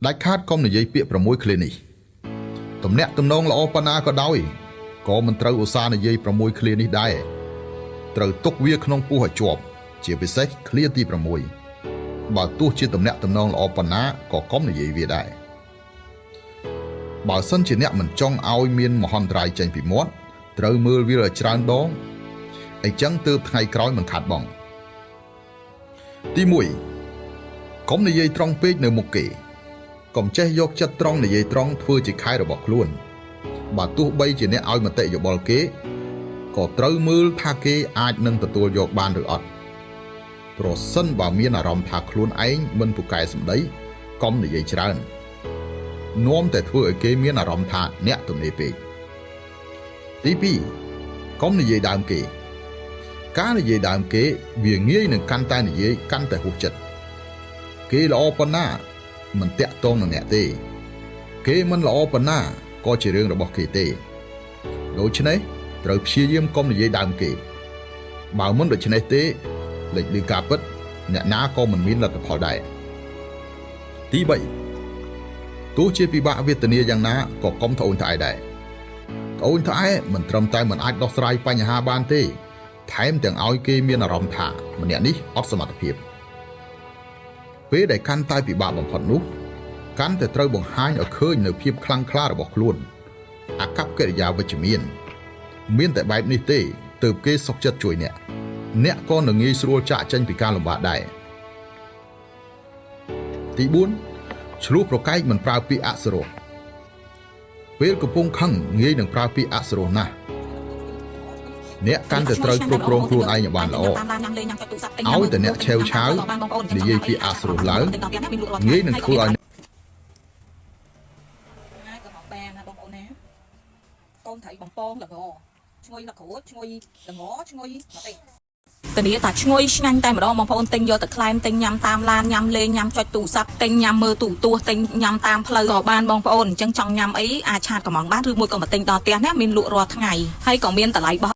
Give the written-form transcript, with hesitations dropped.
ដាច់ខាតកុំនិយាយពាក្យ6ឃ្លានេះទំនាក់ទំនងល្អប៉ុណ្ណាក៏ដោយក៏មិនត្រូវឧស្សាហ៍និយាយ6ឃ្លានេះដែរត្រូវទុកវាក្នុងពោះឲ្យជាប់ជាពិសេសឃ្លាទី6បើទោះជាទំនាក់ទំនងល្អប៉ុណ្ណាក៏កុំនិយាយវាដែរបើសិនជាអ្នកមិនចង់ឲ្យមានមហន្តរាយចេញពីមាត់ត្រូវមើលវាឲ្យច្រើនដងអញ្ចឹងទើបថ្ងៃក្រោយមិនខាត់បងទី1កុំនិយាយត្រង់ពេកនៅមុខគេកុំចេះយកចិត្តត្រង់និយាយត្រង់ធ្វើជាខែរបស់ខ្លួនបើទោះបីជាអ្នកឲ្យមតិយោបល់គេក៏ត្រូវមើលថាគេអាចនឹងទទួលយកបានឬអត់ប្រសិនបើមានអារម្មណ៍ថាខ្លួនឯងមិនពូកែសម្ដីកុំនិយាយច្រើននាំតែធ្វើឲ្យគេមានអារម្មណ៍ថាអ្នកទំនេរពេកទី2កុំនិយាយដើមគេការនិយាយដើមគេវាងាយនឹងកាន់តែនិយាយកាន់តែហួសចិត្តគេល្អប៉ុណ្ណាមិនតាក់ទងនឹងអ្នកទេគេមិនល្អប៉ុណ្ណាក៏ជារឿងរបស់គេទេដូច្នេះត្រូវព្យាយាមកុំនិយាយដើមគេបើមិនដូច្នេះទេលេចឮការពិតអ្នកណាក៏មិនមានលទ្ធផលដែរទី3ទោះជាពិបាកវេទនាយ៉ាងណាក៏កុំត្អូញត្អែដែរត្អូញត្អែមិនត្រឹមតែមិនអាចដោះស្រាយបញ្ហាបានទេថែមទាំងឲ្យគេមានអារម្មណ៍ថាម្នាក់នេះអត់សមត្ថភាពពេលដែលកាន់តែពិបាកបំផុតនោះកាន់តែត្រូវបង្ហាញឲ្យឃើញនៅភាពខ្លាំងក្លារបស់ខ្លួនអកប្បកិរិយាវិជ្ជមានតែបែបនេះទេទើបគេសុខចិត្តជួយអ្នកក៏នឹងងាយស្រួលចាកចេញពីការលំបាកដែរទី4ឆ្លោះប្រកែកមិនប្រើពាក្យអសុរោះពេលកំពុងខឹងងាយនឹងប្រើពាក្យអសុរោះណាស់អ្នកកាន់តែត្រូវគ្រប់គ្រងខ្លួនឯងឲ្យបានល្អឲ្យតែអ្នកឆេវឆាវនិយាយពាក្យអសុរោះឡើងងាយនឹងធ្វើឲ្យកូនថៃបំពងល្ងឈ្ងុយល្ក្រូចឈ្ងុយល្ងឈ្ងុយមកទេតានេះតាឈ្ងុយឆ្ងាញ់តែម្ដងបងប្អូនទិញយកទៅក្លែមទិញញ៉ាំតាមឡានញ៉ាំលេងញ៉ាំចុចទូរស័ព្ទទិញញ៉ាំមើលទូរទស្សន៍ទិញញ៉ាំតាមផ្លូវក៏បានបងប្អូនអញ្ចឹងចង់ញ៉ាំអីអាចឆាតកំងបានឬមួយក៏មកទិញដល់ផ្ទះណាមានលក់រាល់ថ្ងៃហើយក៏មានតម្លៃបោះ